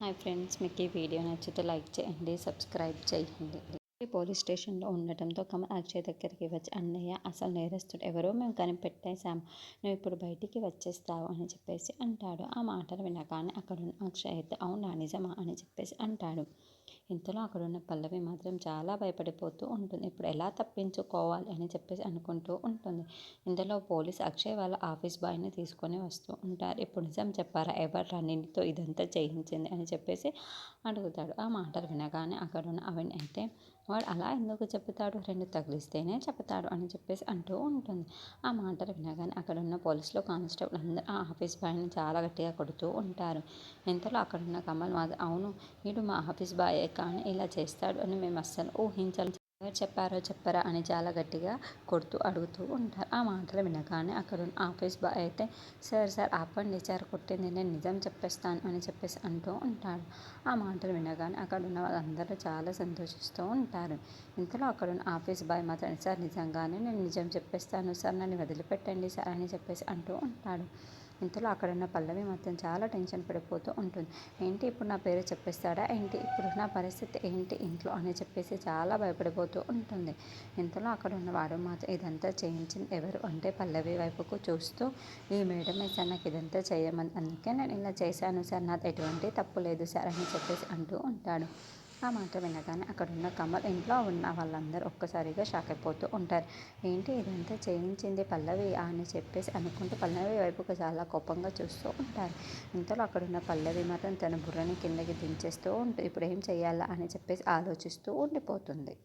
Hi friends, మీకు ఈ video నచ్చితే లైక్ చేయండి, సబ్స్క్రైబ్ చేయండి. పోలీస్ స్టేషన్లో ఉండటంతో కమల్ అక్షయ్ దగ్గరికి వచ్చి, అన్నయ్య అసలు నేరస్తుడు ఎవరో మేము కనిపెట్టేశాము, నువ్వు ఇప్పుడు బయటికి వచ్చేస్తావు అని చెప్పేసి అంటాడు. ఆ మాటలు వినగానే అక్కడున్న అక్షయ్ అయితే అవునా నిజమా అని చెప్పేసి అంటాడు. ఇంతలో అక్కడున్న పల్లవి మాత్రం చాలా భయపడిపోతూ ఉంటుంది. ఇప్పుడు ఎలా తప్పించుకోవాలి అని చెప్పేసి అనుకుంటూ ఉంటుంది. ఇంతలో పోలీస్ అక్షయ్ వాళ్ళ ఆఫీస్ బాయ్ని తీసుకొని వస్తూ ఉంటారు. ఇప్పుడు నిజం చెప్పారా, ఎవరు నీతో ఇదంతా చేయించింది అని చెప్పేసి అడుగుతాడు. ఆ మాటలు వినగానే అక్కడున్న అవిన్ అయితే, వాడు అలా ఎందుకు చెప్తాడు, 2 తగిలిస్తేనే చెప్తాడు అని చెప్పేసి అంటూ ఉంటుంది. ఆ మాటలు వినగానే అక్కడున్న పోలీసులు కానిస్టేబుల్ అందరూ ఆ ఆఫీస్ బాయ్ని చాలా గట్టిగా కొడుతూ ఉంటారు. ఇంతలో అక్కడున్న కమల్ మాత్రం, అవును వీడు మా ఆఫీస్ బాయే, కానీ ఇలా చేస్తాడు అని మేము అస్సలు ఊహించలేదు, ఎవరు చెప్పారో చెప్పరా అని చాలా గట్టిగా కొడుతూ అడుగుతూ ఉంటారు. ఆ మాటలు వినగానే అక్కడున్న ఆఫీస్ బాయ్ అయితే, సార్ ఆపండి సార్, కొట్టింది నేను, నిజం చెప్పేస్తాను అని చెప్పేసి అంటూ ఉంటాడు. ఆ మాటలు వినగానే అక్కడున్న వాళ్ళందరూ చాలా సంతోషిస్తూ ఉంటారు. ఇంతలో అక్కడున్న ఆఫీస్ బాయ్ మాత్రం, సార్ నిజంగానే నేను నిజం చెప్పేస్తాను సార్, నన్ను వదిలిపెట్టండి సార్ అని చెప్పేసి అంటూ ఉంటాడు. ఇంతలో అక్కడున్న పల్లవి మాత్రం చాలా టెన్షన్ పడిపోతూ ఉంటుంది. ఏంటి ఇప్పుడు నా పేరు చెప్పేస్తాడా ఏంటి, ఇప్పుడు నా పరిస్థితి ఏంటి ఇంట్లో అని చెప్పేసి చాలా భయపడిపోతూ ఉంటుంది. ఇంతలో అక్కడ ఉన్నవాడు మాత్రం ఇదంతా చేయించింది ఎవరు అంటే పల్లవి వైపుకు చూస్తూ, ఈ మేడమే సార్ నాకు ఇదంతా చేయమని, అందుకే నేను ఇలా చేశాను సార్, నాది ఎటువంటి తప్పు లేదు సార్ అని చెప్పేసి అంటూ ఉంటాడు. ఆ మాట వినగానే అక్కడున్న కమల్, ఇంట్లో ఉన్న వాళ్ళందరూ ఒక్కసారిగా షాక్ అయిపోతూ ఉంటారు. ఏంటి ఇదంతా చేయించింది పల్లవి అని చెప్పేసి అనుకుంటూ పల్లవి వైపుకు చాలా కోపంగా చూస్తూ ఉంటారు. ఇంతలో అక్కడున్న పల్లవి మాత్రం తన బుర్రని కిందకి దించేస్తూ ఉంటుంది. ఇప్పుడు ఏం చేయాలా అని చెప్పేసి ఆలోచిస్తూ ఉండిపోతుంది.